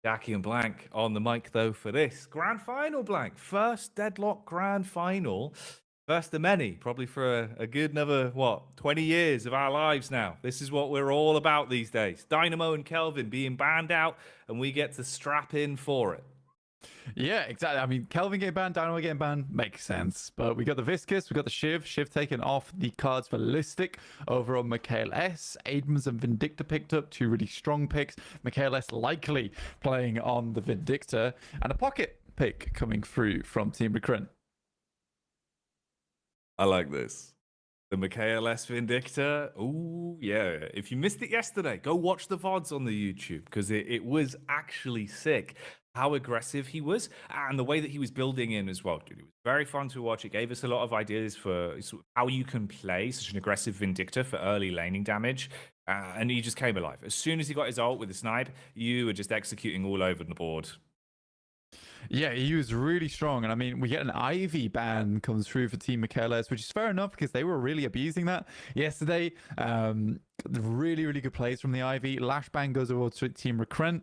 Jacky and Blank on the mic, though, for this grand final, Blank. First Deadlock grand final. First of many, probably for a good another, 20 years of our lives now. This is what we're all about these days. Dynamo and Kelvin being banned out, and we get to strap in for it. Yeah, exactly. I mean, Kelvin getting banned, Dynamo getting banned, makes sense. But we got the Viscous, we got the Shiv taken off the cards for Lystic over on MikaelS. Abrams and Vindicta picked up, two really strong picks. MikaelS likely playing on the Vindicta, and a pocket pick coming through from Team Recrent. I like this. The MikaelS Vindicta. Ooh, yeah. If you missed it yesterday, go watch the VODs on the YouTube because it was actually sick. How aggressive he was and the way that he was building in as well, dude. It was very fun to watch. It gave us a lot of ideas for how you can play such an aggressive Vindicta for early laning damage. And he just came alive. As soon as he got his ult with the snipe, you were just executing all over the board. Yeah, he was really strong. And I mean, we get an Ivy ban comes through for Team MikaelS, which is fair enough because they were really abusing that yesterday. Really, really good plays from the Ivy. Lash ban goes over to Team Recrent.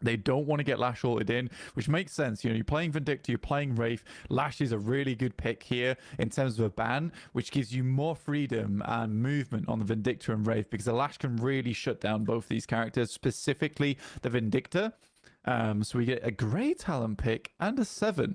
They don't want to get Lash ulted in, which makes sense. You know, you're playing Vindicta, you're playing Wraith. Lash is a really good pick here in terms of a ban, which gives you more freedom and movement on the Vindicta and Wraith because the Lash can really shut down both these characters, specifically the Vindicta. So we get a Grey Talon pick and a 7.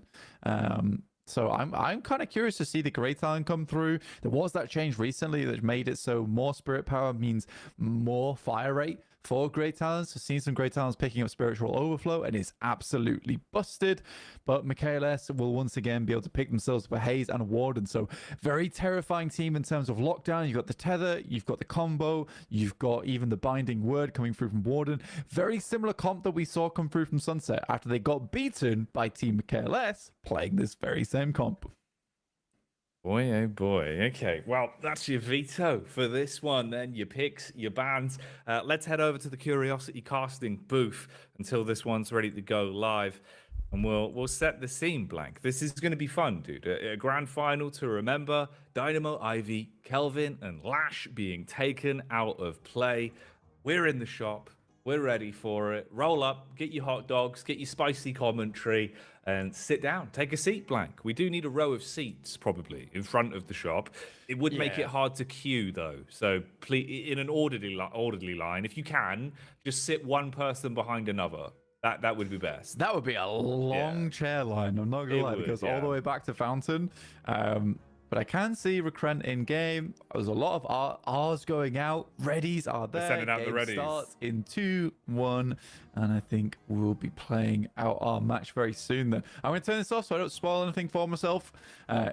So I'm kind of curious to see the Grey Talon come through. There was that change recently that made it so more Spirit Power means more fire rate for Grey Talons. So seeing some Grey Talons picking up Spiritual Overflow and it's absolutely busted. But MikaelS will once again be able to pick themselves up a Haze and a Warden. So very terrifying team in terms of lockdown. You've got the Tether, you've got the combo, you've got even the Binding Word coming through from Warden. Very similar comp that we saw come through from Sunset after they got beaten by Team MikaelS playing this very same comp. Boy, oh boy. Okay, well, that's your veto for this one then. Your picks, your bans. Let's head over to the Curiosity casting booth until this one's ready to go live. And we'll set the scene, Blank. This is going to be fun, dude. A grand final to remember. Dynamo, Ivy, Kelvin, and Lash being taken out of play. We're in the shop. We're ready for it. Roll up, get your hot dogs, get your spicy commentary, and sit down. Take a seat, Blank. We do need a row of seats, probably, in front of the shop. It would make it hard to queue, though. So please, in an orderly line, if you can, just sit one person behind another. That would be best. That would be a long chair line. I'm not going to lie. It goes all the way back to Fountain. But I can see Recrent in game. There's a lot of R's going out. Readies are there. We're sending out the readies. Starts in 2, 1. And I think we'll be playing out our match very soon then. I'm going to turn this off so I don't spoil anything for myself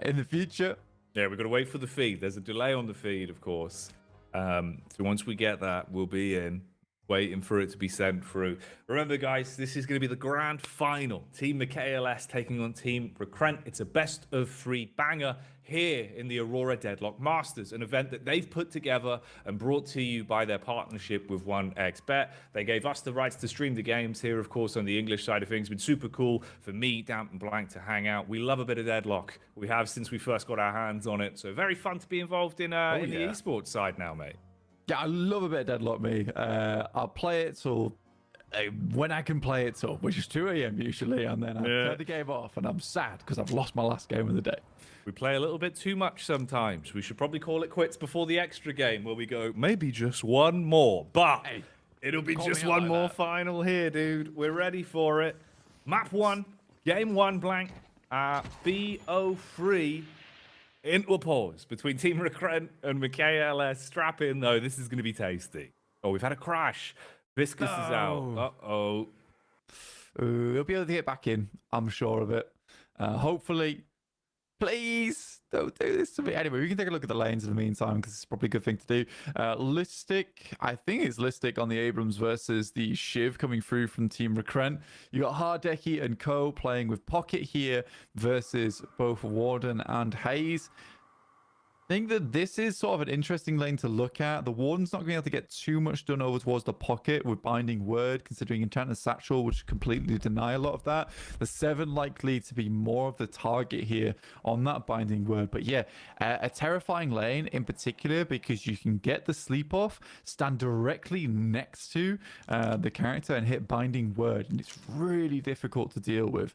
in the future. Yeah, we've got to wait for the feed. There's a delay on the feed, of course. So once we get that, we'll be in. Waiting for it to be sent through. Remember, guys, this is going to be the grand final. Team MikaelS taking on Team Recrent. It's a best of 3 banger here in the Aurora Deadlock Masters, an event that they've put together and brought to you by their partnership with 1xBet. They gave us the rights to stream the games here, of course, on the English side of things. It's been super cool for me, Damp and Blank, to hang out. We love a bit of Deadlock. We have since we first got our hands on it. So very fun to be involved in the esports side now, mate. Yeah, I love a bit of Deadlock, me. I'll play it till when I can play it till, which is 2 a.m. usually, and then I turn the game off, and I'm sad because I've lost my last game of the day. We play a little bit too much sometimes. We should probably call it quits before the extra game where we go, maybe just one more. But it'll be just one more final here, dude. We're ready for it. Map 1, game 1, Blank. BO3. Into a pause between Team Recrent and MikaelS. Strap in, though. This is going to be tasty. Oh, we've had a crash. Viscous is out. Uh-oh. He'll be able to get back in. I'm sure of it. Hopefully. Please don't do this to me. Anyway, we can take a look at the lanes in the meantime because it's probably a good thing to do. Lystic, I think it's Lystic on the Abrams versus the Shiv coming through from Team Recrent. You got Hardecki and Co playing with Pocket here versus both Warden and Haze. think that this is sort of an interesting lane to look at. The Warden's not going to be able to get too much done over towards the pocket with Binding Word, considering Enchanted Satchel, which completely deny a lot of that. The 7 likely to be more of the target here on that Binding Word. But yeah, a terrifying lane in particular because you can get the sleep off, stand directly next to the character and hit Binding Word. And it's really difficult to deal with.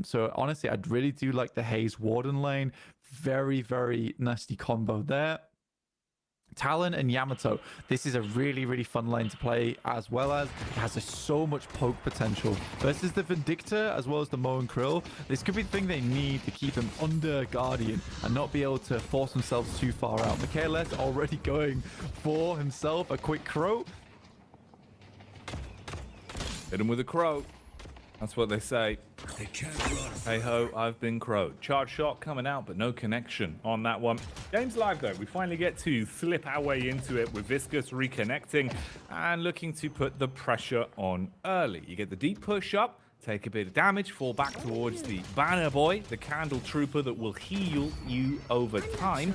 So honestly, I'd really do like the Haze Warden lane. Very, very nasty combo there. Talon and Yamato. This is a really, really fun lane to play, as well as it has so much poke potential. Versus the Vindictor, as well as the Mo and Krill. This could be the thing they need to keep them under Guardian and not be able to force themselves too far out. MikaelS already going for himself a quick crow. Hit him with a crow. That's what they say. Hey ho, I've been crowed. Charge shot coming out, but no connection on that one. Game's live though. We finally get to slip our way into it with Viscous reconnecting and looking to put the pressure on early. You get the deep push up, take a bit of damage, fall back towards the banner boy, the candle trooper that will heal you over time,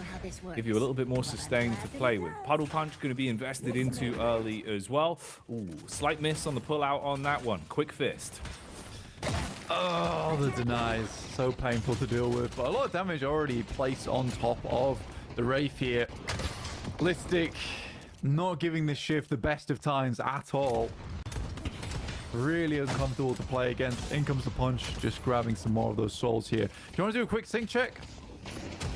give you a little bit more sustain to play with. Puddle punch going to be invested into early as well. Ooh, slight miss on the pull out on that one. Quick fist. Oh, the denies. So painful to deal with. But a lot of damage already placed on top of the Wraith here. Lystic not giving this shift the best of times at all. Really uncomfortable to play against. In comes the punch. Just grabbing some more of those souls here. Do you want to do a quick sync check?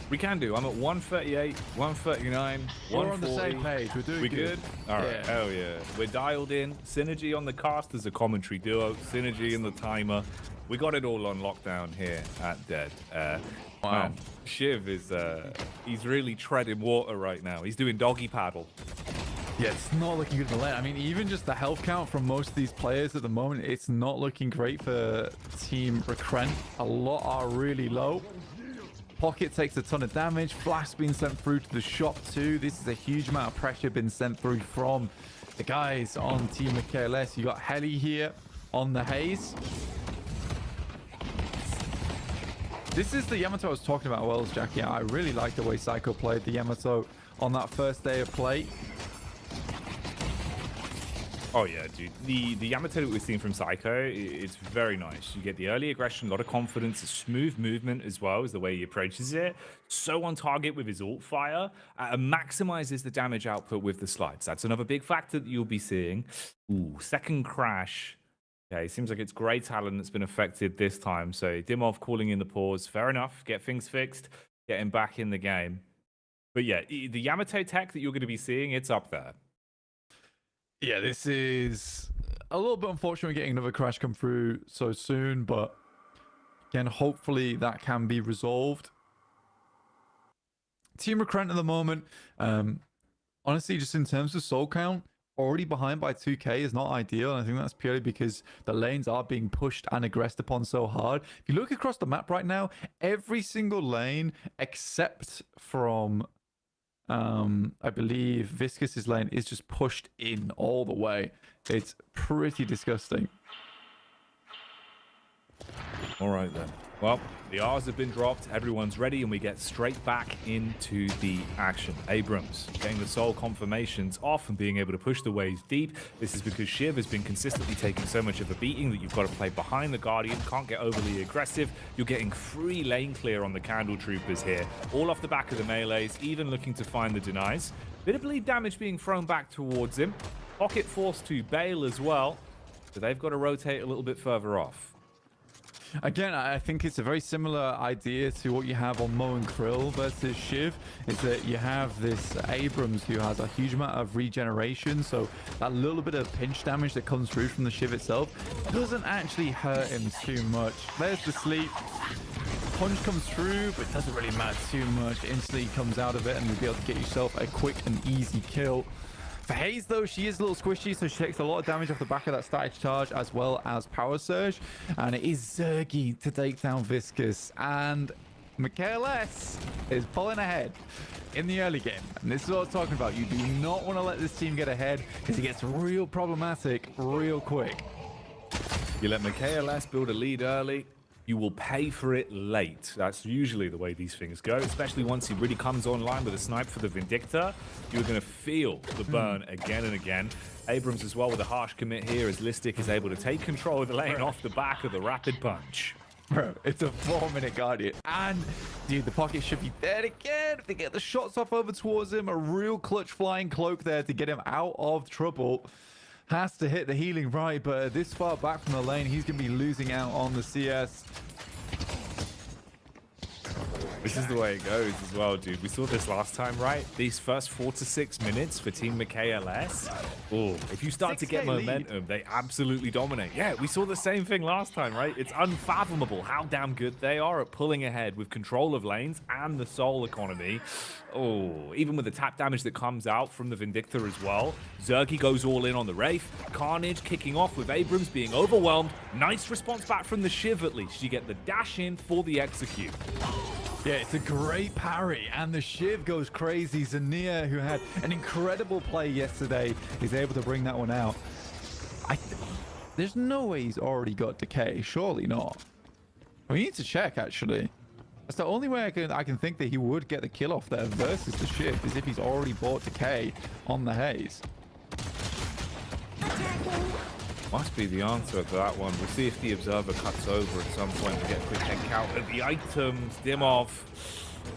We can do. I'm at 138, 139, We're on the same page. We're doing good. All right. Yeah. Hell yeah. We're dialed in. Synergy on the cast as a commentary duo. Synergy in the timer. We got it all on lockdown here at Dead. Wow. Man, Shiv is he's really treading water right now. He's doing doggy paddle. Yeah, it's not looking good in the lane. I mean, even just the health count from most of these players at the moment, it's not looking great for Team Recrent. A lot are really low. Pocket takes a ton of damage. Flash being sent through to the shop too. This is a huge amount of pressure being sent through from the guys on Team MikaelS. You got Helly here on the Haze. This is the Yamato I was talking about, well, Jacky. I really like the way Psycho played the Yamato on that first day of play. Oh yeah, dude. The Yamato that we've seen from Psycho, it's very nice. You get the early aggression, a lot of confidence, a smooth movement as well as the way he approaches it. So on target with his ult fire, and maximizes the damage output with the slides. That's another big factor that you'll be seeing. Ooh, second crash. Okay, seems like it's Grey Talon that's been affected this time. So Dimov calling in the pause. Fair enough. Get things fixed. Get him back in the game. But yeah, the Yamato tech that you're going to be seeing, it's up there. Yeah, this is a little bit unfortunate getting another crash come through so soon, but again, hopefully that can be resolved. Team Recrent at the moment, honestly, just in terms of soul count, already behind by 2k is not ideal, and I think that's purely because the lanes are being pushed and aggressed upon so hard. If you look across the map right now, every single lane except from I believe Viscous's lane is just pushed in all the way. It's pretty disgusting. All right then. Well, the R's have been dropped, everyone's ready, and we get straight back into the action. Abrams getting the soul confirmations off and being able to push the waves deep. This is because Shiv has been consistently taking so much of a beating that you've got to play behind the Guardian, can't get overly aggressive. You're getting free lane clear on the Candle Troopers here, all off the back of the melees, even looking to find the denies. Bit of bleed damage being thrown back towards him. Pocket forced to bail as well, so they've got to rotate a little bit further off. Again, I think it's a very similar idea to what you have on Mo and Krill versus Shiv, is that you have this Abrams who has a huge amount of regeneration, so that little bit of pinch damage that comes through from the Shiv itself doesn't actually hurt him too much. There's the sleep. Punch comes through, but it doesn't really matter too much. Instantly comes out of it, and you'll be able to get yourself a quick and easy kill. For Haze, though, she is a little squishy, so she takes a lot of damage off the back of that static charge as well as power surge. And it is Zerggy to take down Viscous. And MikaelS is pulling ahead in the early game. And this is what I was talking about. You do not want to let this team get ahead because it gets real problematic real quick. You let MikaelS build a lead early. you will pay for it late. That's usually the way these things go, especially once he really comes online with a snipe for the Vindictor. You're going to feel the burn again and again. Abrams as well with a harsh commit here as Lystic is able to take control of the lane off the back of the rapid punch. Bro, it's a 4-minute Guardian. And, dude, the pocket should be dead again. If they get the shots off over towards him, a real clutch flying cloak there to get him out of trouble. Has to hit the healing right, but this far back from the lane, he's going to be losing out on the CS. This is the way it goes as well, dude. We saw this last time, right? These first 4 to 6 minutes for Team MikaelS. Oh, if you start to get momentum, they absolutely dominate. Yeah, we saw the same thing last time, right? It's unfathomable how damn good they are at pulling ahead with control of lanes and the soul economy. Oh, even with the tap damage that comes out from the Vindictor as well. Zerggy goes all in on the Wraith. Carnage kicking off with Abrams being overwhelmed. Nice response back from the Shiv at least. You get the dash in for the execute. Yeah, it's a great parry, and the Shiv goes crazy. Xaniya, who had an incredible play yesterday, is able to bring that one out. There's no way he's already got Decay. Surely not. We need to check, actually. That's the only way I can think that he would get the kill off there versus the Shiv, is if he's already bought Decay on the Haze. Must be the answer to that one. We'll see if the Observer cuts over at some point to get a quick head count of the items. Dimov.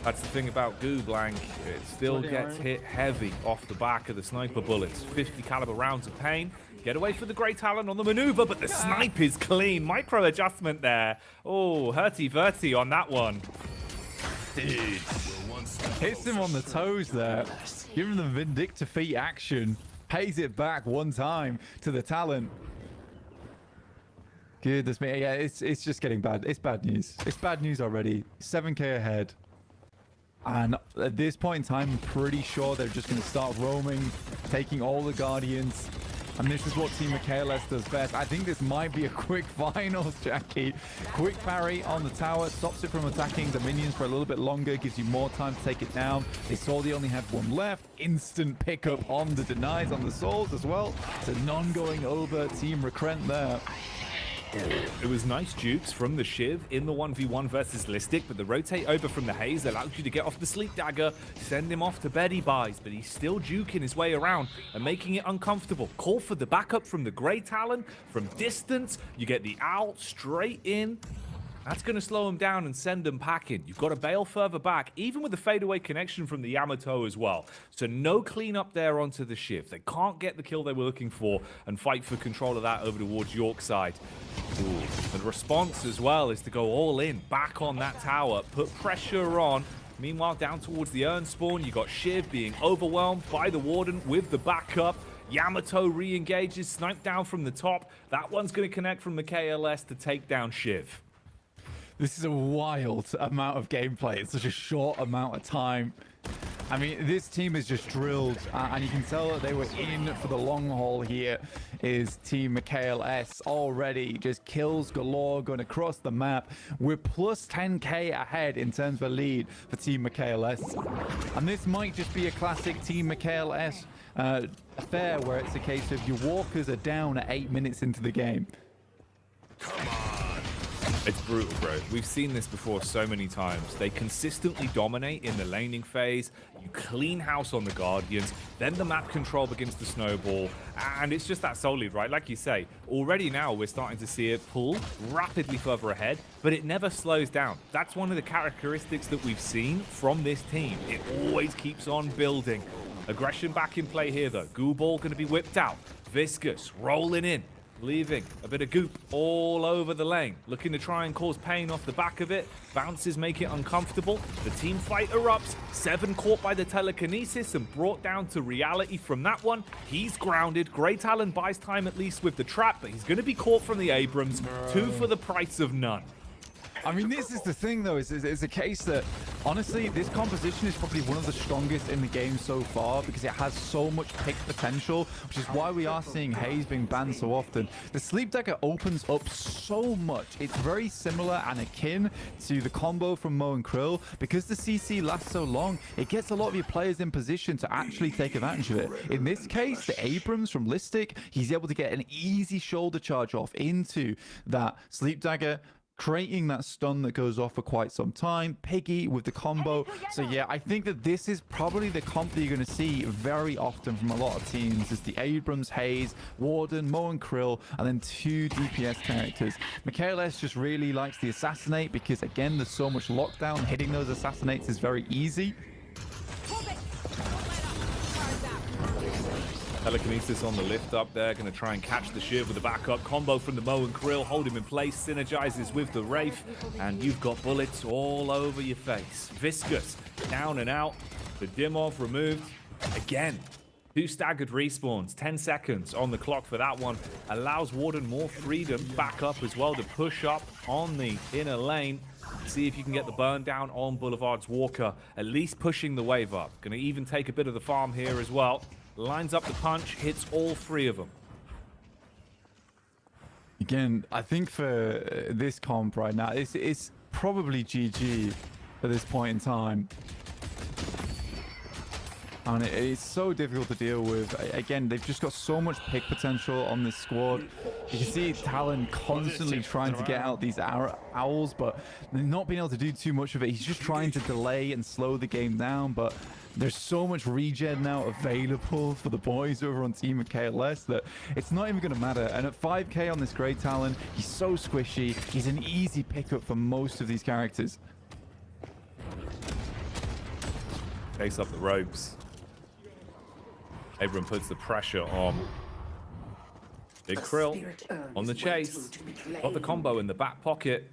That's the thing about Goo Blank. It still gets hit heavy off the back of the sniper bullets. 50 caliber rounds of pain. Get away for the Great Talon on the maneuver, but the snipe is clean. Micro adjustment there. Oh, hurty-verty on that one. Dude. Hits him on the toes there. Give him the Vindictor feet action. Pays it back one time to the Talon. Goodness me, yeah, it's just getting bad. It's bad news. It's bad news already. 7k ahead. And at this point in time, I'm pretty sure they're just going to start roaming, taking all the Guardians. And this is what Team MikaelS does best. I think this might be a quick finals, Jacky. Quick parry on the tower, stops it from attacking the minions for a little bit longer, gives you more time to take it down. They saw they only had one left. Instant pickup on the denies on the souls as well. So none going over Team Recrent there. It was nice dupes from the Shiv in the 1v1 versus Lystic, but the rotate over from the Haze allows you to get off the Sleep Dagger, send him off to bed he buys, but he's still juking his way around and making it uncomfortable. Call for the backup from the Grey Talon from distance. You get the Owl straight in. That's going to slow him down and send him packing. You've got to bail further back, even with the fadeaway connection from the Yamato as well. So no cleanup there onto the Shiv. They can't get the kill they were looking for and fight for control of that over towards Yorkside. Ooh. The response as well is to go all in, back on that tower, put pressure on. Meanwhile, down towards the Urn spawn, you got Shiv being overwhelmed by the Warden with the backup. Yamato re-engages, sniped down from the top. That one's going to connect from MikaelS to take down Shiv. This is a wild amount of gameplay in such a short amount of time. I mean, this team is just drilled, and you can tell that they were in for the long haul here. Is Team MikaelS already just kills galore going across the map. We're plus 10k ahead in terms of a lead for Team MikaelS. And this might just be a classic Team MikaelS affair where it's a case of your walkers are down at 8 minutes into the game. Come on. It's brutal, bro. We've seen this before so many times. They consistently dominate in the laning phase. You clean house on the Guardians, then the map control begins to snowball, and it's just that soul lead, right? Like you say, already now we're starting to see it pull rapidly further ahead, but it never slows down. That's one of the characteristics that we've seen from this team. It always keeps on building. Aggression back in play here, though. Goo Ball going to be whipped out. Viscous rolling in. Leaving a bit of goop all over the lane, looking to try and cause pain off the back of it. Bounces make it uncomfortable. The team fight erupts. 7 caught by the telekinesis and brought down to reality from that one. He's grounded. Grey Talon buys time at least with the trap, but he's going to be caught from the Abrams. 2 for the price of none. I mean, this is the thing, though. It's a case that, honestly, this composition is probably one of the strongest in the game so far because it has so much pick potential, which is why we are seeing Haze being banned so often. The Sleep Dagger opens up so much. It's very similar and akin to the combo from Mo and Krill. Because the CC lasts so long, it gets a lot of your players in position to actually take advantage of it. In this case, the Abrams from Lystic, he's able to get an easy shoulder charge off into that Sleep Dagger, creating that stun that goes off for quite some time. Piggy with the combo. So yeah, I think that this is probably the comp that you're going to see very often from a lot of teams. It's the Abrams, Hayes, Warden, Mo and Krill, and then 2 DPS characters. MikaelS just really likes the assassinate because again, there's so much lockdown. Hitting those assassinates is very easy. Telekinesis on the lift up there, going to try and catch the shiv with the backup combo from the Mo and Krill, hold him in place, synergizes with the Wraith, and you've got bullets all over your face. Viscous, down and out, the Dimov removed, again. 2 staggered respawns, 10 seconds on the clock for that one, allows Warden more freedom, back up as well to push up on the inner lane. See if you can get the burn down on Boulevard's Walker, at least pushing the wave up. Going to even take a bit of the farm here as well. Lines up the punch, hits all 3 of them. Again, I think for this comp right now, it's probably GG at this point in time. And it's so difficult to deal with. Again, they've just got so much pick potential on this squad. You can see Talon constantly trying to get out these owls, but not being able to do too much of it. He's just trying to delay and slow the game down, but there's so much regen now available for the boys over on Team MikaelS that it's not even going to matter. And at 5k on this Grey Talon, he's so squishy. He's an easy pickup for most of these characters. Chase up the ropes. Abram puts the pressure on Big Krill on the chase. Got the combo in the back pocket.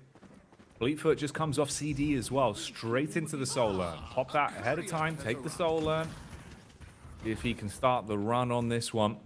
Fleetfoot just comes off CD as well, straight into the Soul Urn. Pop that ahead of time, take the Soul Urn. See if he can start the run on this one.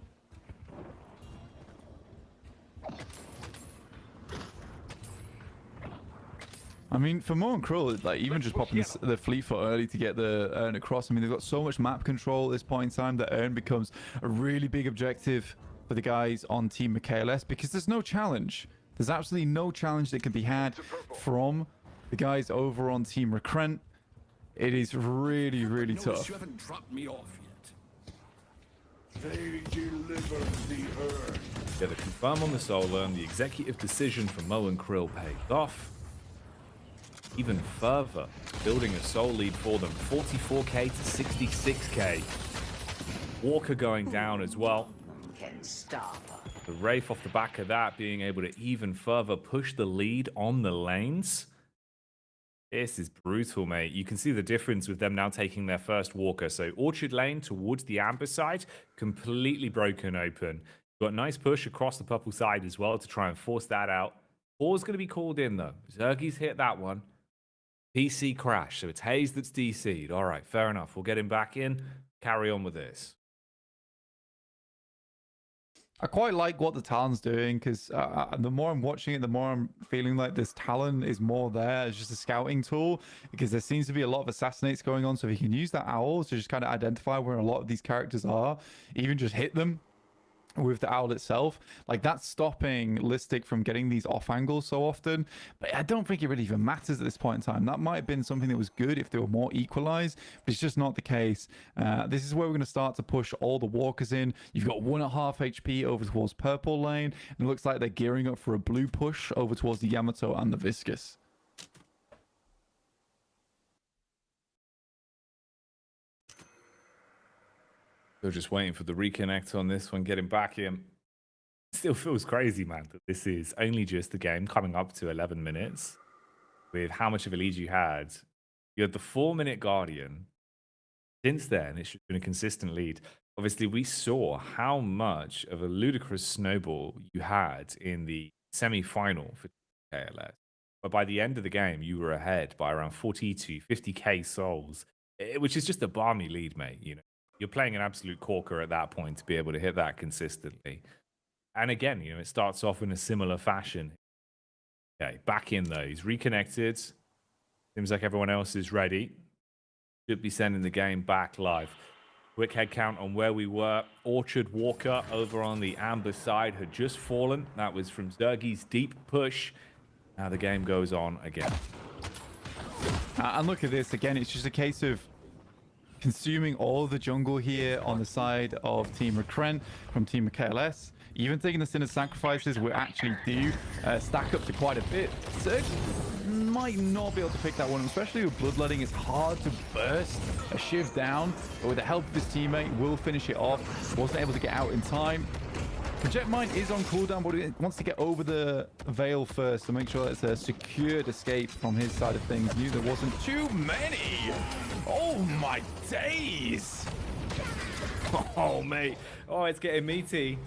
I mean, for Mo and Krill, like even just popping the Fleetfoot early to get the Urn across. I mean, they've got so much map control at this point in time that Urn becomes a really big objective for the guys on Team MikaelS because there's no challenge. There's absolutely no challenge that can be had from the guys over on Team Recrent. It is really, really tough. You haven't dropped me off yet. They delivered the Urn. Yeah, the confirm on the Soul Urn, the executive decision from Mo and Krill paid off. Even further, building a soul lead for them, 44k to 66k. Walker going down as well. The Wraith off the back of that, being able to even further push the lead on the lanes. This is brutal, mate. You can see the difference with them now taking their first Walker. So Orchard Lane towards the Amber side, completely broken open. Got a nice push across the purple side as well to try and force that out. All's going to be called in, though. Zerggy's hit that one. PC crash, so it's Hayes that's DC'd. All right, fair enough. We'll get him back in. Carry on with this. I quite like what the Talon's doing because the more I'm watching it, the more I'm feeling like this Talon is more there as just a scouting tool because there seems to be a lot of assassinates going on. So if you can use that owl to just kind of identify where a lot of these characters are, even just hit them with the owl itself, like that's stopping Lystic from getting these off angles so often. But I don't think it really even matters at this point in time. That might have been something that was good if they were more equalized, but it's just not the case. This is where we're going to start to push all the walkers in. You've got 1.5 HP over towards purple lane, and it looks like they're gearing up for a blue push over towards the Yamato and the Viscous. They're just waiting for the reconnect on this one, getting back in. Still feels crazy, man, that this is only just the game coming up to 11 minutes with how much of a lead you had. You had the 4-minute Guardian. Since then, it's been a consistent lead. Obviously, we saw how much of a ludicrous snowball you had in the semi-final for KLS. But by the end of the game, you were ahead by around 40 to 50k souls, which is just a balmy lead, mate, you know. You're playing an absolute corker at that point to be able to hit that consistently. And again, you know, it starts off in a similar fashion. Okay, back in though. He's reconnected. Seems like everyone else is ready. Should be sending the game back live. Quick head count on where we were. Orchard Walker over on the Amber side had just fallen. That was from Zerggy's deep push. Now the game goes on again. And look at this. Again, it's just a case of consuming all the jungle here on the side of Team Recrent from Team MikaelS. even taking the Sinner sacrifices, we actually do stack up to quite a bit. Zerggy might not be able to pick that one, especially with bloodletting. It's hard to burst a Shiv down, but with the help of his teammate, will finish it off. Wasn't able to get out in time. Project Mine is on cooldown, but he wants to get over the veil first to make sure it's a secured escape from his side of things. Knew there wasn't too many. Oh my days. Oh, mate. Oh, it's getting meaty.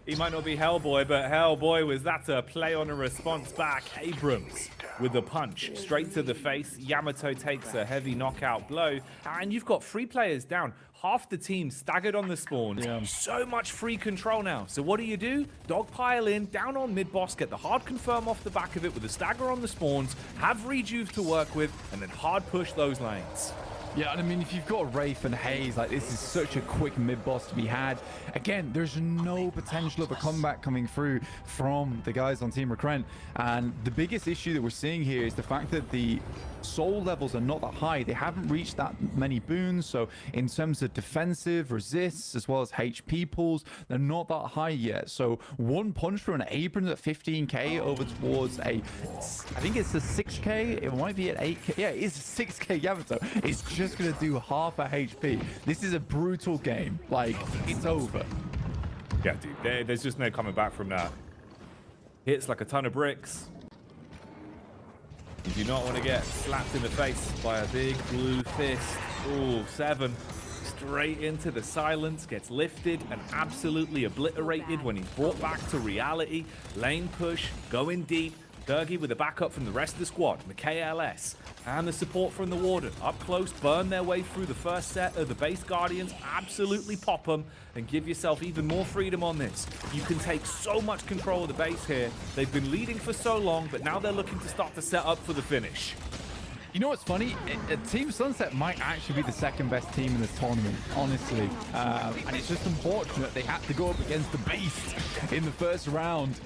He might not be Hellboy, but Hellboy, was that a play on a response back? Abrams with a punch straight to the face. Yamato takes a heavy knockout blow, and you've got 3 players down. Half the team staggered on the spawns. Yeah. So much free control now. So what do? Dogpile in, down on mid-boss, get the hard confirm off the back of it with a stagger on the spawns, have rejuve to work with, and then hard push those lanes. Yeah, and I mean, if you've got Wraith and Haze, like, this is such a quick mid-boss to be had. Again, there's no potential of a comeback coming through from the guys on Team Recrent. And the biggest issue that we're seeing here is the fact that the soul levels are not that high. They haven't reached that many boons. So in terms of defensive, resists, as well as HP pools, they're not that high yet. So one punch for an Abrams at 15k over towards a, I think it's a 6k. It might be at 8k. Yeah, it is a 6k Yamato. It's just going to do half a HP. This is a brutal game. Like, it's over. Yeah, dude, there's just no coming back from that. Hits like a ton of bricks. You do not want to get slapped in the face by a big blue fist. Ooh, 7. Straight into the silence, gets lifted and absolutely obliterated when he's brought back to reality. Lane push, going deep. Zerggy with a backup from the rest of the squad. MikaelS and the support from the Warden. Up close, burn their way through the first set of the base Guardians. Absolutely pop them and give yourself even more freedom on this. You can take so much control of the base here. They've been leading for so long, but now they're looking to start to set up for the finish. You know what's funny? Team Sunset might actually be the second best team in this tournament, honestly. And it's just unfortunate they had to go up against the Beast in the first round,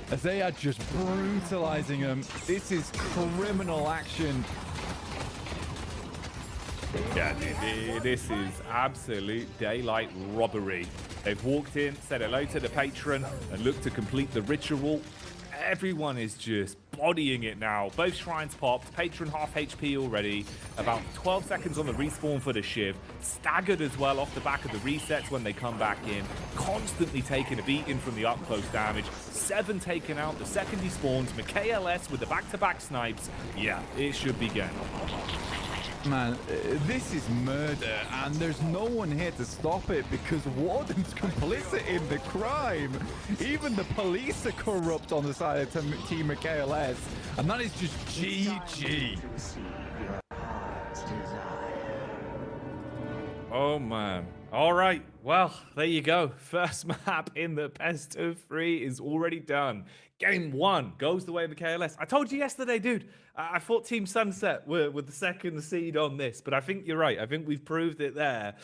as they are just brutalizing them. This is criminal action. Yeah, this is absolute daylight robbery. They've walked in, said hello to the patron, and looked to complete the ritual. Everyone is just bodying it now. Both shrines popped. Patron half HP already. About 12 seconds on the respawn for the Shiv. Staggered as well off the back of the resets when they come back in. Constantly taking a beating from the up-close damage. 7 taken out the second he spawns. MikaelS with the back-to-back snipes. Yeah, it should be game. Man, this is murder, and there's no one here to stop it because Warden's complicit in the crime. Even the police are corrupt on the side of Team MikaelS, and that is just GG. Oh, man. All right. Well, there you go. First map in the best of 3 is already done. Game 1 goes the way of MikaelS. I told you yesterday, dude. I thought Team Sunset were the second seed on this, but I think you're right. I think we've proved it there.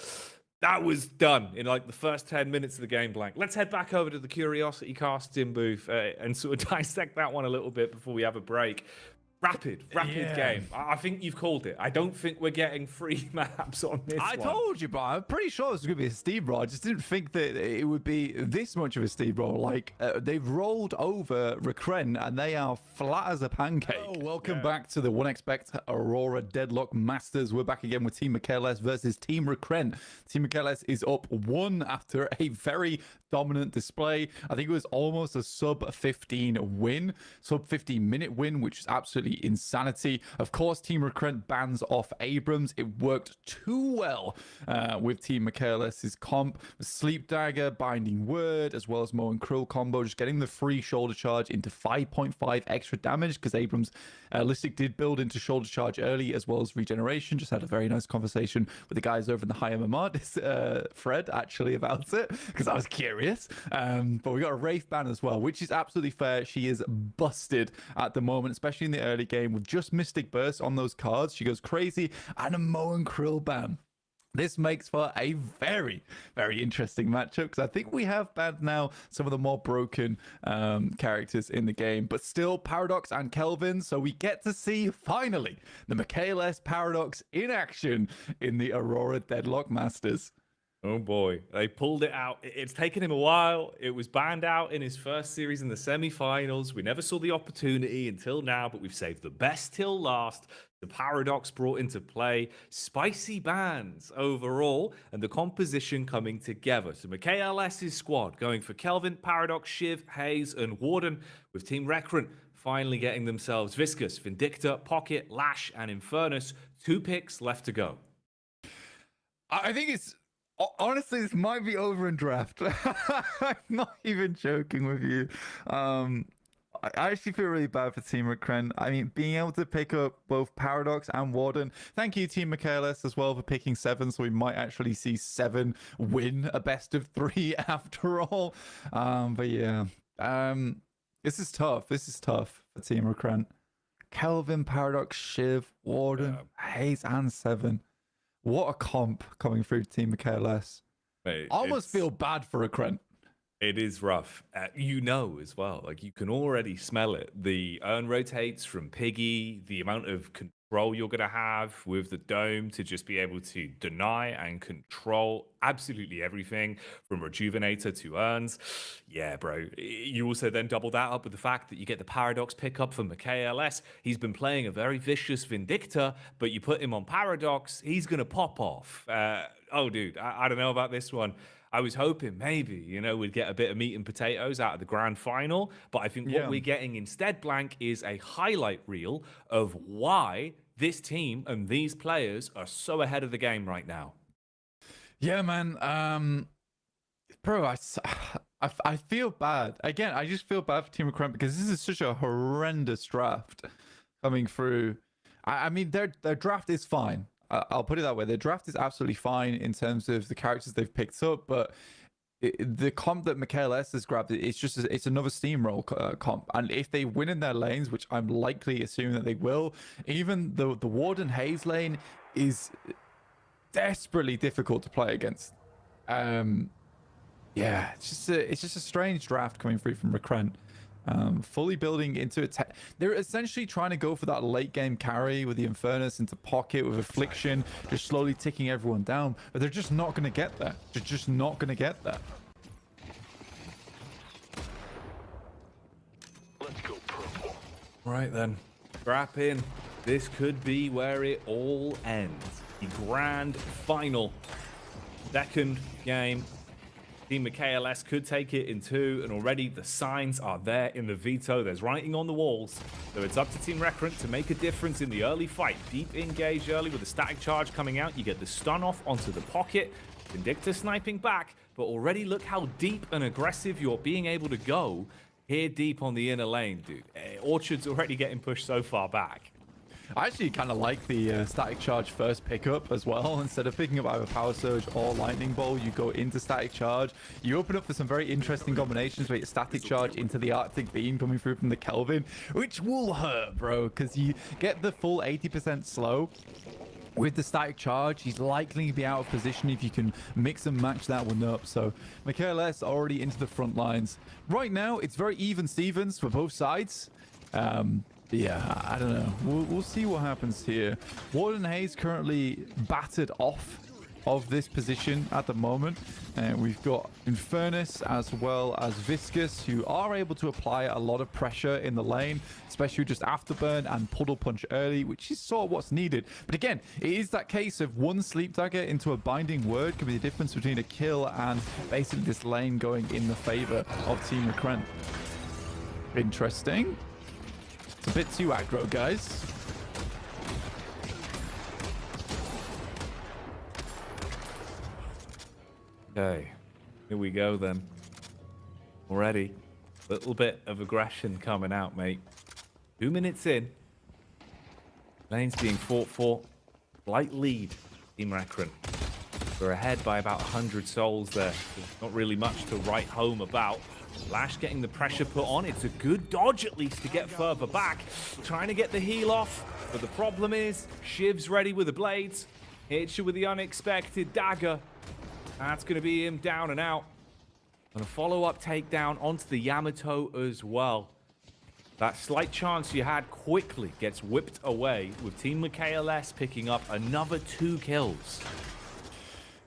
That was done in like the first 10 minutes of the game blank. Let's head back over to the Curiosity casting booth and sort of dissect that one a little bit before we have a break. Rapid game. I think you've called it. I don't think we're getting 3 maps on this one. I told you, but I'm pretty sure this was going to be a steamroll. I just didn't think that it would be this much of a steamroll. Like, they've rolled over Recrent, and they are flat as a pancake. Oh, welcome back to the 1xBet Aurora Deadlock Masters. We're back again with Team MikaelS versus Team Recrent. Team MikaelS is up 1 after a very dominant display. I think it was almost a sub 15 win, sub 15 minute win, which is absolutely insanity. Of course, Team Recrent bans off Abrams. It worked too well with Team MikaelS's comp. Sleep Dagger, Binding Word, as well as Mo and Krill combo, just getting the free shoulder charge into 5.5 extra damage because Abrams Lystic did build into shoulder charge early as well as regeneration. Just had a very nice conversation with the guys over in the high MMR, Fred, actually, about it because I was curious. But we got a Wraith ban as well, which is absolutely fair. She is busted at the moment, especially in the early game with just Mystic Burst on those cards. She goes crazy, and a Mo and Krill ban. This makes for a very, very interesting matchup because I think we have banned now some of the more broken characters in the game, but still Paradox and Kelvin. So we get to see finally the MikaelS Paradox in action in the Aurora Deadlock Masters. Oh boy, they pulled it out. It's taken him a while. It was banned out in his first series in the semi-finals. We never saw the opportunity until now, but we've saved the best till last. The paradox brought into play, spicy bans overall, and the composition coming together. So MikaelS's squad going for Kelvin, Paradox, Shiv, Hayes, and Warden, with Team Recrent finally getting themselves Viscous, Vindicta, Pocket, Lash, and Infernus. 2 picks left to go. I think it's honestly, this might be over in draft. I'm not even joking with you. I actually feel really bad for Team Recrent. I mean, being able to pick up both Paradox and Warden. Thank you, Team MikaelS, as well, for picking 7. So we might actually see 7 win a best of 3 after all. But yeah, this is tough. This is tough for Team Recrent. Kelvin, Paradox, Shiv, Warden, Hayes, and 7. What a comp coming through Team MikaelS. Mate, I almost feel bad for Recrent. It is rough. You know as well. Like, you can already smell it. The urn rotates from Piggy, the amount of control you're going to have with the dome to just be able to deny and control absolutely everything from Rejuvenator to urns. Yeah, bro. You also then double that up with the fact that you get the Paradox pickup from MikaelS. He's been playing a very vicious Vindicta, but you put him on Paradox, he's going to pop off. Oh, dude, I don't know about this one. I was hoping maybe, we'd get a bit of meat and potatoes out of the grand final. But I think what we're getting instead, Blank, is a highlight reel of why this team and these players are so ahead of the game right now. Yeah, man. Bro, I feel bad. Again, I just feel bad for Team Recrent because this is such a horrendous draft coming through. I mean, their draft is fine. I'll put it that way. Their draft is absolutely fine in terms of the characters they've picked up, but the comp that MikaelS has grabbed, it's another steamroll comp. And if they win in their lanes, which I'm likely assuming that they will, even the Warden Hayes lane is desperately difficult to play against. Yeah, it's just a strange draft coming through from Recrent. Fully building into it. They're essentially trying to go for that late game carry with the Infernus into Pocket with Affliction, just slowly ticking everyone down. But they're just not going to get there. They're just not going to get there. Let's go purple. Right then, strap in. This could be where it all ends. The grand final. Second game. Team MikaelS could take it in 2, and already the signs are there in the veto. There's writing on the walls. So it's up to Team Recrent to make a difference in the early fight. Deep engage early with the static charge coming out. You get the stun off onto the Pocket. Vindicta sniping back, but already look how deep and aggressive you're being able to go here deep on the inner lane, dude. Orchard's already getting pushed so far back. I actually kind of like the static charge first pickup as well. Instead of picking up either power surge or lightning bolt, you go into static charge. You open up for some very interesting combinations where you static charge into the Arctic beam coming through from the Kelvin, which will hurt, bro, because you get the full 80% slow. With the static charge, he's likely to be out of position if you can mix and match that one up. So MikaelS already into the front lines. Right now, it's very even Stevens for both sides. Yeah, I don't know. We'll see what happens here. Warden Hayes currently battered off of this position at the moment. We've got Infernus as well as Viscous, who are able to apply a lot of pressure in the lane, especially just afterburn and puddle punch early, which is sort of what's needed. But again, it is that case of one sleep dagger into a binding word could be the difference between a kill and basically this lane going in the favor of Team Recrent. Interesting. It's a bit too aggro, guys. Okay, here we go then. Already, a little bit of aggression coming out, mate. 2 minutes in. Lane's being fought for. Slight lead, Team Recrent. We're ahead by about 100 souls there. There's not really much to write home about. Lash getting the pressure put on. It's a good dodge at least to get further back. Trying to get the heal off. But the problem is, Shiv's ready with the blades. Hits you with the unexpected dagger. That's going to be him down and out. And a follow-up takedown onto the Yamato as well. That slight chance you had quickly gets whipped away with Team MikaelS picking up another 2 kills.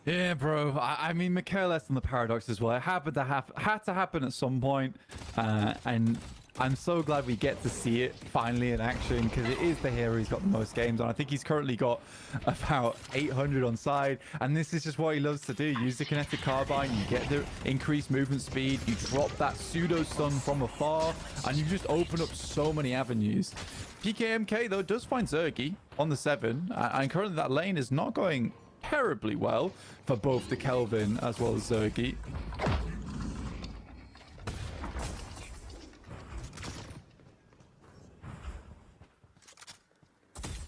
Yeah, bro. I mean, MikaelS and the Paradox as well. It had to happen at some point, and I'm so glad we get to see it finally in action because it is the hero he's got the most games on. I think he's currently got about 800 on side, and this is just what he loves to do. Use the kinetic carbine, you get the increased movement speed, you drop that pseudo stun from afar, and you just open up so many avenues. Pkmp though does find Zerggy on the 7, and currently that lane is not going terribly well for both the Kelvin as well as Zerggy.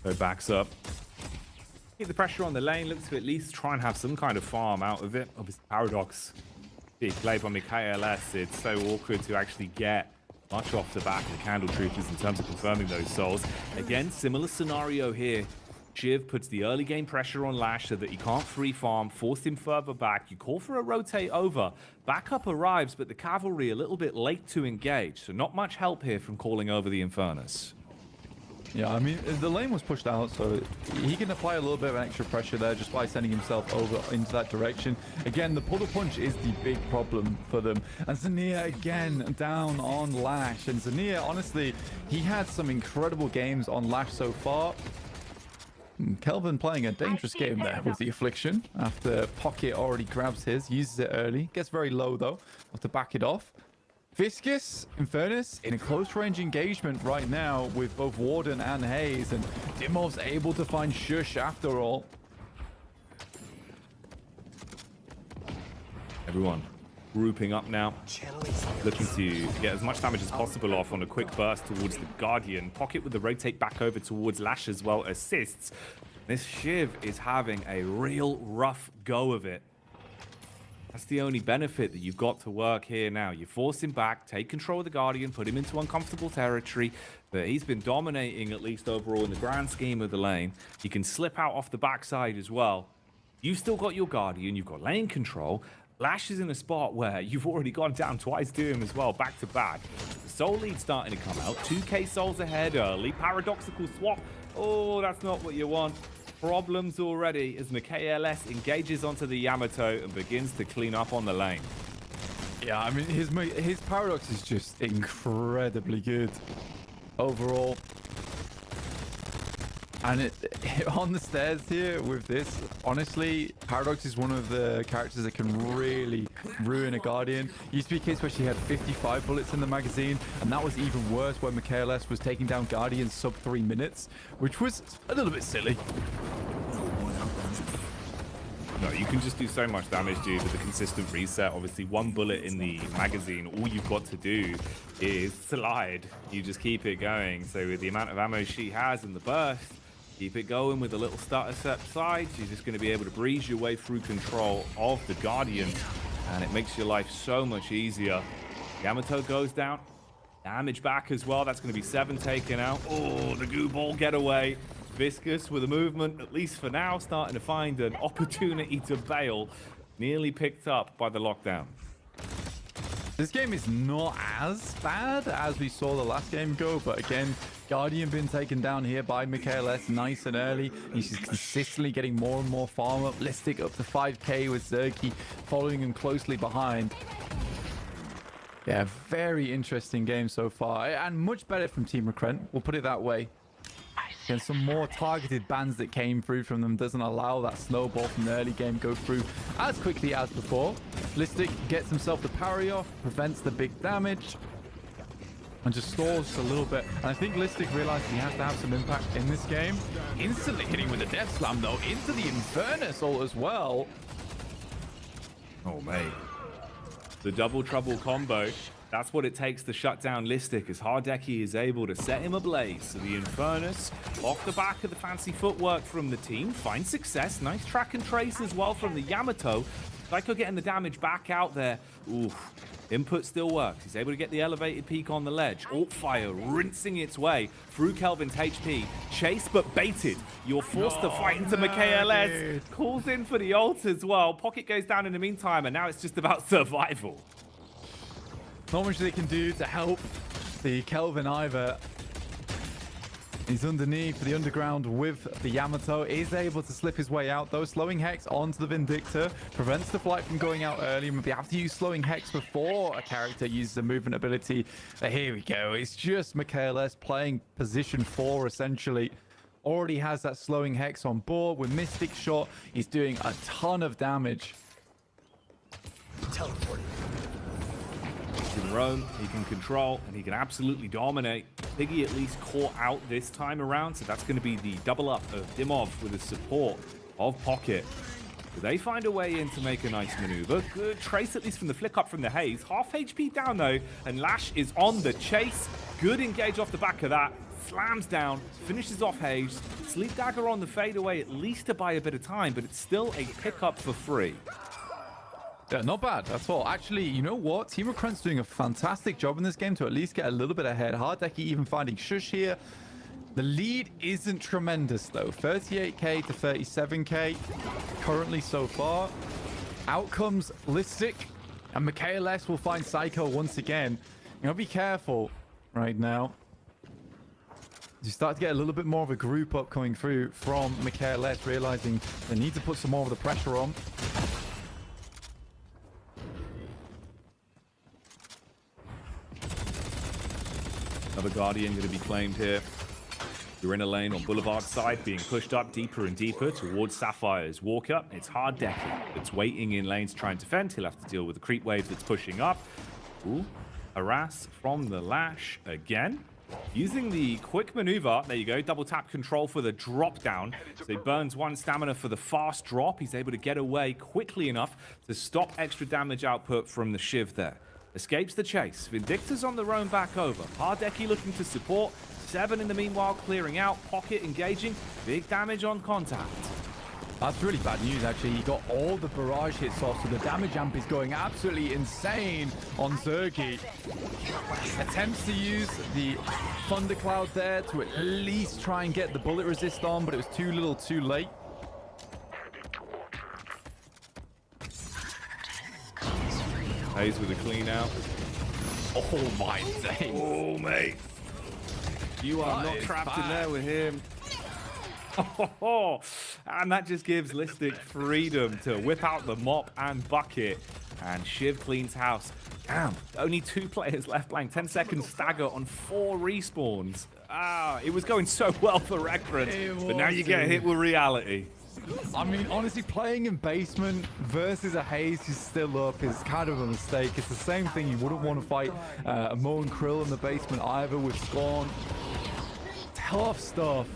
So backs up. Keep the pressure on the lane. Looks to at least try and have some kind of farm out of it. Obviously, Paradox. Big play by MikaelS. It's so awkward to actually get much off the back of the Candle Troopers in terms of confirming those souls. Again, similar scenario here. Shiv puts the early game pressure on Lash so that he can't free farm, force him further back. You call for a rotate over. Backup arrives, but the cavalry a little bit late to engage. So not much help here from calling over the Infernus. Yeah, I mean, the lane was pushed out, so he can apply a little bit of extra pressure there just by sending himself over into that direction. Again, the pull punch is the big problem for them. And Xaniya again down on Lash. And Xaniya, honestly, he had some incredible games on Lash so far. Kelvin playing a dangerous game there with the Affliction after Pocket already grabs his, uses it early, gets very low though, have to back it off. Viscous, Infernus in a close range engagement right now with both Warden and Hayes, and Dimov's able to find Shush after all. Everyone grouping up now, looking to get as much damage as possible off on a quick burst towards the Guardian. Pocket with the rotate back over towards Lash as well assists. This Shiv is having a real rough go of it. That's the only benefit that you've got to work here now. You force him back, take control of the Guardian, put him into uncomfortable territory, but he's been dominating at least overall in the grand scheme of the lane. He can slip out off the backside as well. You've still got your Guardian, you've got lane control. Lash is in a spot where you've already gone down twice to him as well, back to back. The soul lead starting to come out. 2k souls ahead early. Paradoxical swap. Oh, that's not what you want. Problems already as MikaelS engages onto the Yamato and begins to clean up on the lane. Yeah, I mean, his Paradox is just incredibly good overall. And on the stairs here with this, honestly, Paradox is one of the characters that can really ruin a Guardian. Used to be a case where she had 55 bullets in the magazine, and that was even worse when MikaelS was taking down Guardians sub 3 minutes, which was a little bit silly. No, you can just do so much damage, dude, with the consistent reset. Obviously, 1 bullet in the magazine, all you've got to do is slide. You just keep it going. So with the amount of ammo she has and the burst, keep it going with a little starter step side. She's just going to be able to breeze your way through control of the Guardian, and it makes your life so much easier. Yamato goes down. Damage back as well. That's going to be 7 taken out. Oh, the goo ball getaway. Viscous with a movement, at least for now, starting to find an opportunity to bail. Nearly picked up by the lockdown. This game is not as bad as we saw the last game go, but again, Guardian been taken down here by MikaelS nice and early. He's consistently getting more and more farm up. Lystic up to 5k with Zerggy following him closely behind. Yeah, very interesting game so far, and much better from Team Recrent, we'll put it that way. And some more targeted bans that came through from them doesn't allow that snowball from the early game go through as quickly as before. Lystic gets himself the parry off, prevents the big damage, and just stalls just a little bit. And I think Lystic realized he has to have some impact in this game. Instantly hitting with a death slam though into the Infernus ult as well. Oh, mate. The double trouble combo. That's what it takes to shut down Lystic, as Hardecki is able to set him ablaze. So the Infernus, off the back of the fancy footwork from the team, finds success. Nice track and trace as well from the Yamato. Psycho getting the damage back out there. Oof. Input still works. He's able to get the elevated peak on the ledge. Alt fire rinsing its way through Kelvin's HP. Chase but baited. You're forced to fight into MikaelS. Calls in for the ult as well. Pocket goes down in the meantime, and now it's just about survival. Not much they can do to help the Kelvin either. He's underneath the underground with the Yamato. Is able to slip his way out, though. Slowing Hex onto the Vindictor. Prevents the flight from going out early. Maybe have to use Slowing Hex before a character uses a movement ability. But here we go. It's just MikaelS playing position 4, essentially. Already has that Slowing Hex on board. With Mystic Shot, he's doing a ton of damage. Teleporting. He can roam, he can control, and he can absolutely dominate. Piggy at least caught out this time around, so that's going to be the double up of Dimov with the support of Pocket. Do they find a way in to make a nice maneuver? Good trace, at least from the flick up from the haze. Half HP down, though, and Lash is on the chase. Good engage off the back of that. Slams down, finishes off haze. Sleep Dagger on the fadeaway, at least to buy a bit of time, but it's still a pickup for free. Yeah, not bad at all. Actually, you know what? Team Recrent's doing a fantastic job in this game to at least get a little bit ahead. Hardecki even finding Shush here. The lead isn't tremendous, though. 38k to 37k currently so far. Out comes Lystic, and MikaelS will find Psycho once again. You know, be careful right now. You start to get a little bit more of a group up coming through from MikaelS, realizing they need to put some more of the pressure on. Another Guardian going to be claimed here. You're in a lane on Boulevard side, being pushed up deeper and deeper towards Sapphire's walker. It's Hardecki that's waiting in lanes trying to fend. He'll have to deal with the creep wave that's pushing up. Ooh, harass from the Lash again. Using the quick maneuver, there you go, double tap control for the drop down. So he burns 1 stamina for the fast drop. He's able to get away quickly enough to stop extra damage output from the Shiv there. Escapes the chase. Vindictor's on the roam back over. Hardecki looking to support. 7 in the meanwhile clearing out. Pocket engaging. Big damage on contact. That's really bad news, actually. He got all the barrage hits off, so the damage amp is going absolutely insane on Zerggy. Attempts to use the Thundercloud there to at least try and get the bullet resist on, but it was too little too late. Hayes with a clean out. Oh my days. Oh, mate. You are not is trapped in bad. there with him. And that just gives Lystic freedom to whip out the mop and bucket. And Shiv cleans house. Damn, only 2 players left blank. 10 seconds stagger on 4 respawns. Ah, it was going so well for Recrent, but now you get hit with reality. I mean, honestly, playing in basement versus a Haze who's still up is kind of a mistake. It's the same thing. You wouldn't want to fight a Mo and Krill in the basement either with Scorn. Tough stuff.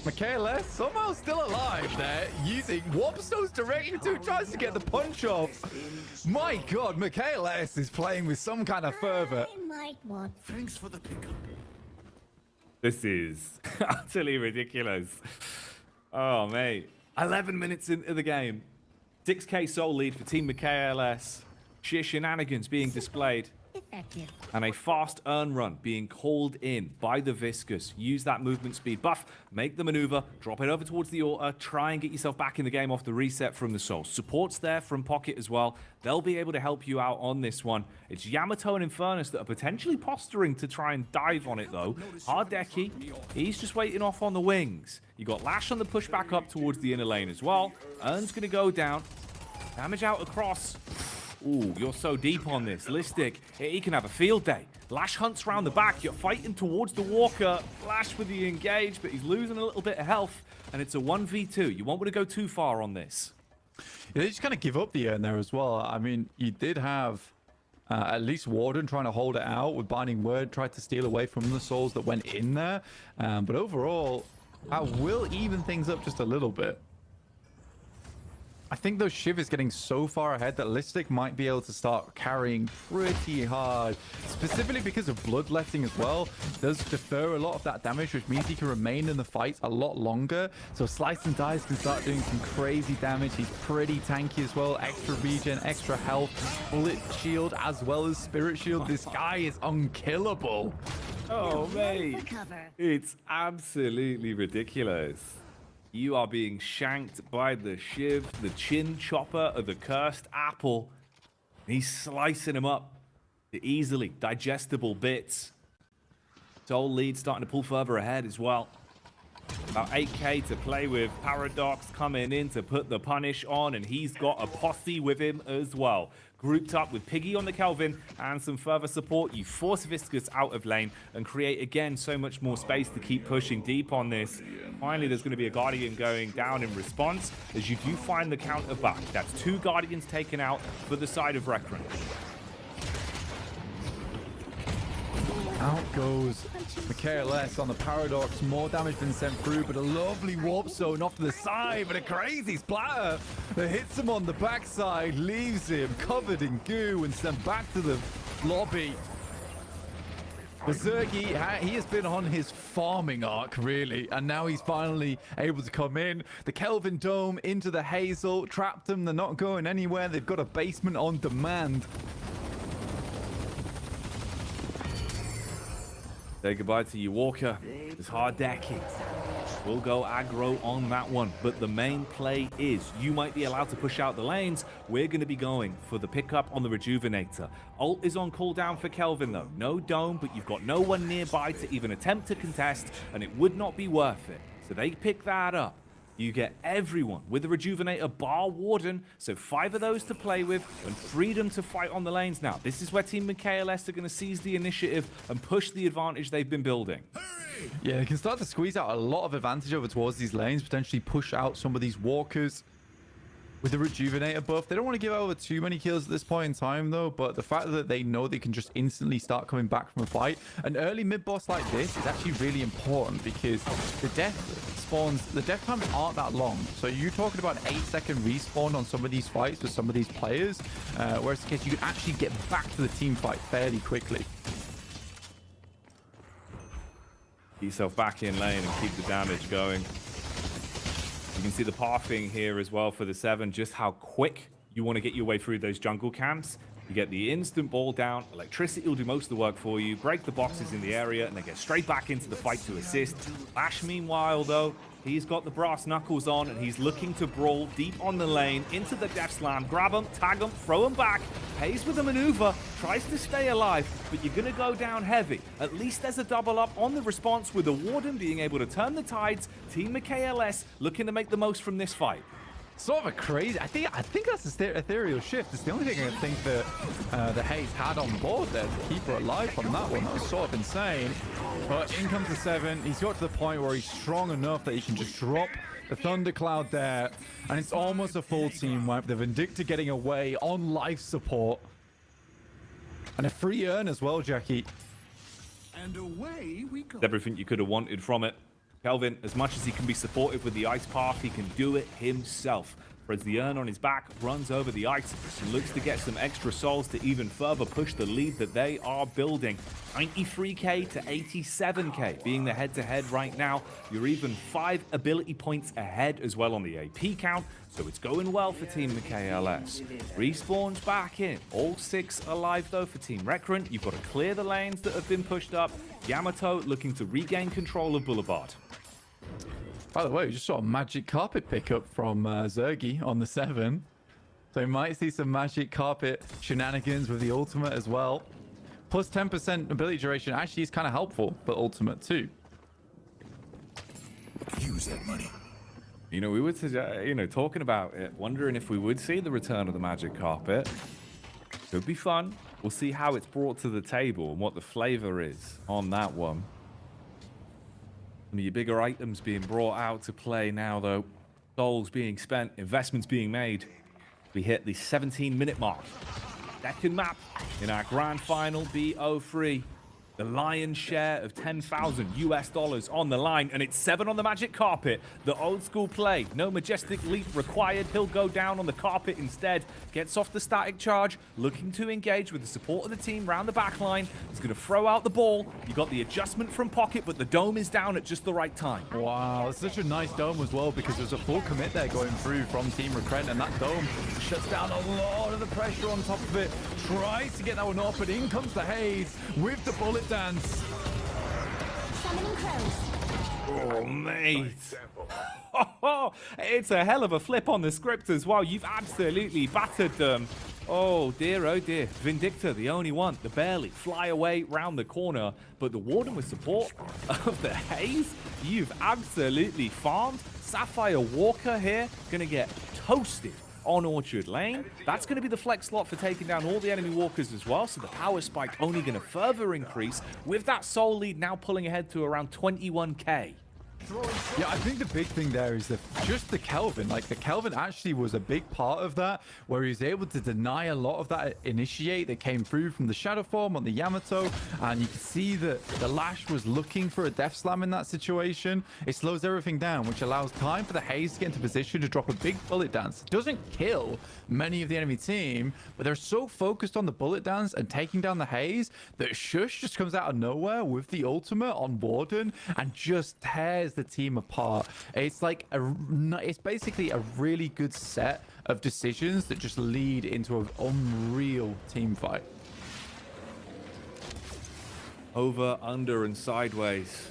MikaelS somehow still alive there, using Warpstones directly to tries to get the punch off. My God, MikaelS is playing with some kind of fervor. Thanks for the pickup. This is utterly ridiculous. Oh, mate. 11 minutes into the game. 6k soul lead for Team MikaelS. Sheer shenanigans being displayed. And a fast earn run being called in by the Viscous. Use that movement speed buff, make the maneuver, drop it over towards the altar, try and get yourself back in the game off the reset from the soul. Support's there from Pocket as well. They'll be able to help you out on this one. It's Yamato and Infernus that are potentially posturing to try and dive on it though. Hardecki, he's just waiting off on the wings. You got Lash on the push back up towards the inner lane as well. Urn's going to go down. Damage out across. Ooh, you're so deep on this. Lystic, he can have a field day. Lash hunts around the back. You're fighting towards the walker. Lash with the engage, but he's losing a little bit of health. And it's a 1v2. You won't want to go too far on this. Yeah, they just kind of give up the end there as well. I mean, you did have at least Warden trying to hold it out with Binding Word, tried to steal away from the souls that went in there. But overall, I will even things up just a little bit. I think though Shiv is getting so far ahead that Lystic might be able to start carrying pretty hard, specifically because of bloodletting as well. Does defer a lot of that damage, which means he can remain in the fight a lot longer. So Slice and Dice can start doing some crazy damage. He's pretty tanky as well. Extra regen, extra health, bullet shield as well as spirit shield. This guy is unkillable. Oh, mate. It's absolutely ridiculous. You are being shanked by the Shiv, the chin chopper of the cursed apple. He's slicing him up to easily digestible bits. Soul lead starting to pull further ahead as well. About 8k to play with. Paradox coming in to put the punish on, and he's got a posse with him as well. Grouped up with Piggy on the Kelvin and some further support, you force Viscous out of lane and create, again, so much more space to keep pushing deep on this. Finally, there's going to be a Guardian going down in response, as you do find the counter back. That's 2 Guardians taken out for the side of Recrent. Out goes MikaelS on the Paradox. More damage been sent through, but a lovely warp zone off to the side, but a crazy splatter that hits him on the backside, leaves him covered in goo and sent back to the lobby. The Zerggy, he has been on his farming arc, really, and now he's finally able to come in. The Kelvin Dome into the Hazel, trapped them. They're not going anywhere. They've got a basement on demand. Say goodbye to you, Walker. It's Hardecki. We'll go aggro on that one, but the main play is you might be allowed to push out the lanes. We're going to be going for the pickup on the Rejuvenator. Ult is on cooldown for Kelvin, though. No dome, but you've got no one nearby to even attempt to contest, and it would not be worth it. So they pick that up. You get everyone with the Rejuvenator bar Warden, so 5 of those to play with and freedom to fight on the lanes now. This is where Team MikaelS are going to seize the initiative and push the advantage they've been building. Yeah, they can start to squeeze out a lot of advantage over towards these lanes, potentially push out some of these walkers. With the Rejuvenator buff, they don't want to give over too many kills at this point in time, though, but the fact that they know they can just instantly start coming back from a fight, an early mid-boss like this is actually really important because the death spawns, the death times aren't that long. So you're talking about an 8-second respawn on some of these fights with some of these players, whereas the case you can actually get back to the team fight fairly quickly. Get yourself back in lane and keep the damage going. You can see the pathing here as well for the 7, just how quick you want to get your way through those jungle camps. You get the instant ball down, electricity will do most of the work for you, break the boxes in the area, and then get straight back into the fight to assist. Ash, meanwhile, though, he's got the brass knuckles on, and he's looking to brawl deep on the lane, into the death slam, grab him, tag him, throw him back, pays with a maneuver, tries to stay alive, but you're going to go down heavy. At least there's a double up on the response with the Warden being able to turn the tides. Team MikaelS looking to make the most from this fight. Sort of a crazy. I think that's the ethereal shift. It's the only thing I think that the Haze had on board there to keep her alive on that one. That was sort of insane. But in comes the 7. He's got to the point where he's strong enough that he can just drop the Thundercloud there, and it's almost a full team wipe. The Vindicta getting away on life support, and a free earn as well, Jacky. And away we go. Everything you could have wanted from it. Kelvin, as much as he can be supportive with the ice path, he can do it himself. Spreads the urn on his back, runs over the ice, and looks to get some extra souls to even further push the lead that they are building. 93k to 87k being the head-to-head right now. You're even 5 ability points ahead as well on the AP count, so it's going well for Team MikaelS. Respawns back in. All 6 alive, though, for Team Recrent. You've got to clear the lanes that have been pushed up. Yamato looking to regain control of Boulevard. By the way, we just saw a magic carpet pickup from Zerggy on the 7. So we might see some magic carpet shenanigans with the ultimate as well. Plus 10% ability duration actually is kind of helpful for ultimate too. Use that money. You know, we were, talking about it, wondering if we would see the return of the magic carpet. Could be fun. We'll see how it's brought to the table and what the flavor is on that one. One of your bigger items being brought out to play now, though. Souls being spent, investments being made. We hit the 17-minute mark. Second map in our grand final BO3. The lion's share of $10,000 on the line, and it's 7 on the magic carpet. The old school play, no majestic leap required. He'll go down on the carpet instead. Gets off the static charge, looking to engage with the support of the team round the back line. He's going to throw out the ball. You got the adjustment from Pocket, but the dome is down at just the right time. Wow, it's such a nice dome as well because there's a full commit there going through from Team Recrent, and that dome shuts down a lot of the pressure on top of it. Tries to get that one off, but in comes the Haze with the bullet dance. Oh, mate. It's a hell of a flip on the script as well. You've absolutely battered them. Oh dear, Vindicta, the only one to barely fly away round the corner, but the Warden with support of the Haze, you've absolutely farmed. Sapphire Walker here, gonna get toasted on Orchard Lane. That's going to be the flex slot for taking down all the enemy walkers as well, so the power spike only going to further increase, with that soul lead now pulling ahead to around 21k. Yeah, I think the big thing there is that just the Kelvin, like the Kelvin actually was a big part of that, where he was able to deny a lot of that initiate that came through from the Shadow Form on the Yamato, and you can see that the Lash was looking for a Death Slam in that situation. It slows everything down, which allows time for the Haze to get into position to drop a big bullet dance. It doesn't kill many of the enemy team, but they're so focused on the bullet dance and taking down the Haze that Shush just comes out of nowhere with the ultimate on Warden and just tears the team apart. It's like it's basically a really good set of decisions that just lead into an unreal team fight. Over, under, and sideways.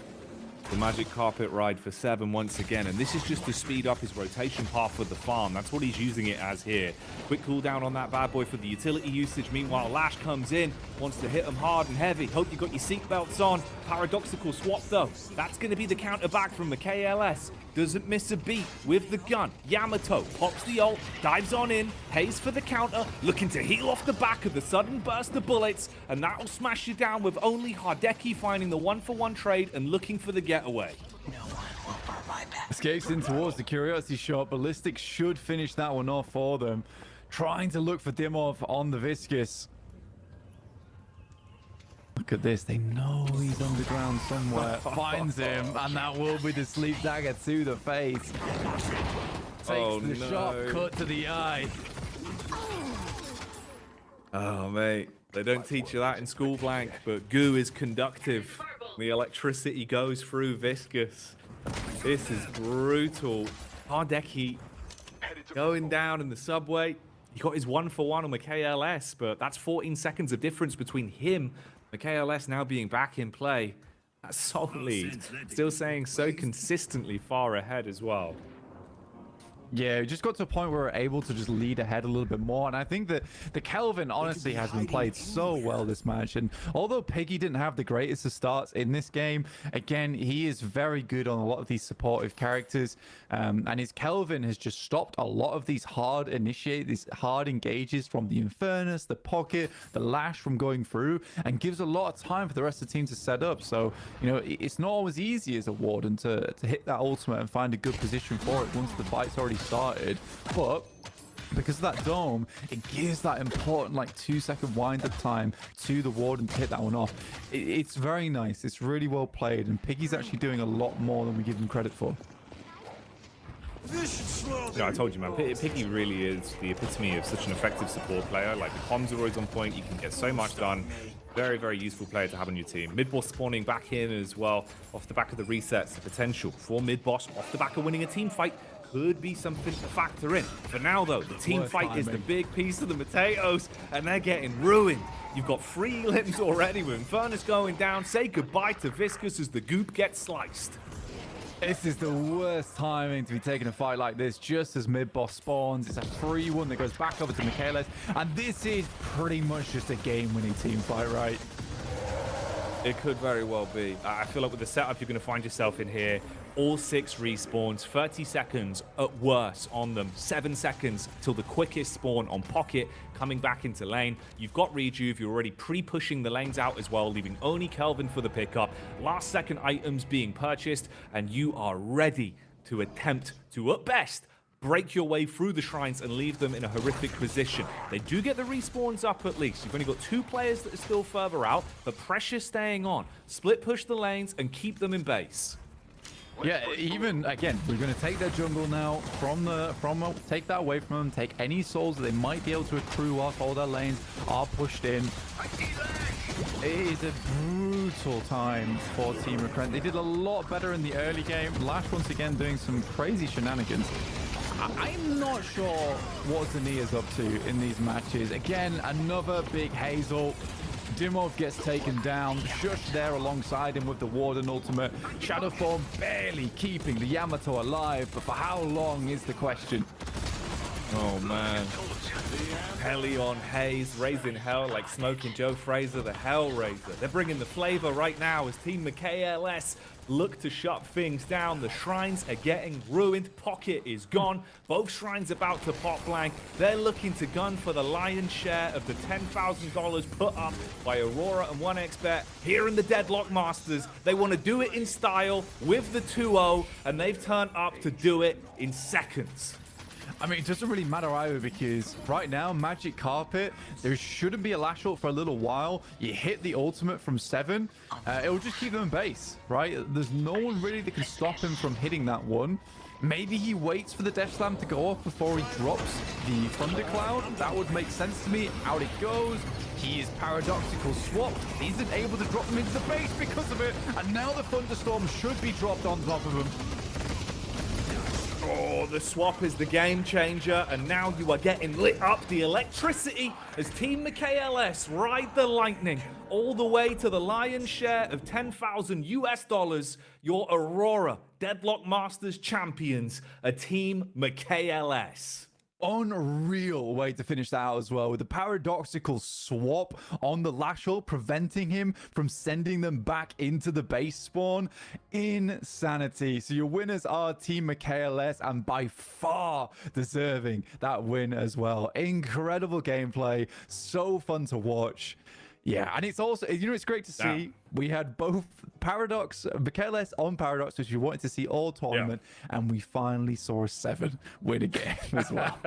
The magic carpet ride for 7 once again, and this is just to speed up his rotation path for the farm. That's what he's using it as here. Quick cooldown on that bad boy for the utility usage. Meanwhile, Lash comes in, wants to hit him hard and heavy. Hope you got your seatbelts on. Paradoxical swap though. That's going to be the counter back from MikaelS. Doesn't miss a beat with the gun. Yamato pops the ult, dives on in, Haze for the counter, looking to heal off the back of the sudden burst of bullets, and that'll smash you down with only Hardecki finding the 1-for-1 trade and looking for the getaway. Escapes in towards the Curiosity shot, but Lystic should finish that one off for them. Trying to look for Dimov on the Viscous. Look at this, they know he's underground somewhere. Finds him, and that will be the sleep dagger to the face. Takes the sharp cut to the eye. Oh, mate, they don't teach you that in school, Blank, but goo is conductive. The electricity goes through Viscous. This is brutal. Hardecki going down in the subway. He got his 1-for-1 on MikaelS, but that's 14 seconds of difference between him, MikaelS now being back in play. That soul lead still saying so consistently far ahead as well. Yeah, we just got to a point where we're able to just lead ahead a little bit more. And I think that the Kelvin honestly has been played so well this match. And although Piggy didn't have the greatest of starts in this game, again, he is very good on a lot of these supportive characters. And his Kelvin has just stopped a lot of these hard engages from the Infernus, the Pocket, the Lash from going through, and gives a lot of time for the rest of the team to set up. So, you know, it's not always easy as a Warden to hit that ultimate and find a good position for it once the fight's already started, but because of that dome, it gives that important like 2-second wind-up time to the Warden to hit that one off. It's very nice. It's really well played, and Piggy's actually doing a lot more than we give him credit for. No, I told you, man. Piggy really is the epitome of such an effective support player. Like, the comms are always on point. You can get so much done. Very, very useful player to have on your team. Mid-boss spawning back in as well. Off the back of the resets, the potential for mid-boss off the back of winning a team fight could be something to factor in. For now, though, the team fight is the big piece of the potatoes, and they're getting ruined. You've got 3 limbs already with Infernus going down. Say goodbye to Viscous as the goop gets sliced. This is the worst timing to be taking a fight like this, just as mid-boss spawns. It's a free one that goes back over to MikaelS, and this is pretty much just a game-winning team fight, right? It could very well be. I feel like with the setup you're going to find yourself in here, all 6 respawns, 30 seconds at worst on them, 7 seconds till the quickest spawn on Pocket coming back into lane. You've got Rejuve, you're already pre-pushing the lanes out as well, leaving only Kelvin for the pickup. Last second items being purchased, and you are ready to attempt to, at best, break your way through the shrines and leave them in a horrific position. They do get the respawns up at least. You've only got 2 players that are still further out, but Precious staying on. Split push the lanes and keep them in base. Yeah, even again, we're going to take their jungle now take that away from them, take any souls that they might be able to accrue off. All their lanes are pushed in. It is a brutal time for Team Recrent. They did a lot better in the early game. Lash once again doing some crazy shenanigans. I'm not sure what Xaniya's up to in these matches. Again, another big Hazel. Dimov gets taken down. Shush there alongside him with the Warden ultimate. Shadow Form barely keeping the Yamato alive, but for how long is the question? Oh man. Helly on Hayes, raising hell like smoking Joe Fraser, the Hellraiser. They're bringing the flavor right now as Team MikaelS look to shut things down. The shrines are getting ruined. Pocket is gone. Both shrines about to pop blank. They're looking to gun for the lion's share of the $10,000 put up by Aurora and 1xBet here in the Deadlock Masters. They want to do it in style with the 2-0, and they've turned up to do it in seconds. I mean, it doesn't really matter either because right now, Magic Carpet, there shouldn't be a lash out for a little while. You hit the ultimate from 7, it'll just keep them in base, right? There's no one really that can stop him from hitting that one. Maybe he waits for the Death Slam to go off before he drops the Thundercloud. That would make sense to me. Out it goes. He is paradoxical swapped. He isn't able to drop them into the base because of it. And now the Thunderstorm should be dropped on top of him. Oh, the swap is the game changer, and now you are getting lit up. The electricity as Team MikaelS ride the lightning all the way to the lion's share of $10,000. Your Aurora Deadlock Masters champions, a Team MikaelS. Unreal way to finish that out as well, with the paradoxical swap on the Lashel, preventing him from sending them back into the base spawn. Insanity. So your winners are Team MikaelS, and by far deserving that win as well. Incredible gameplay, so fun to watch. Yeah, and it's also, you know, it's great to see. We had both Paradox, MikaelS on Paradox, which we wanted to see all tournament, and we finally saw a 7 win a game as well.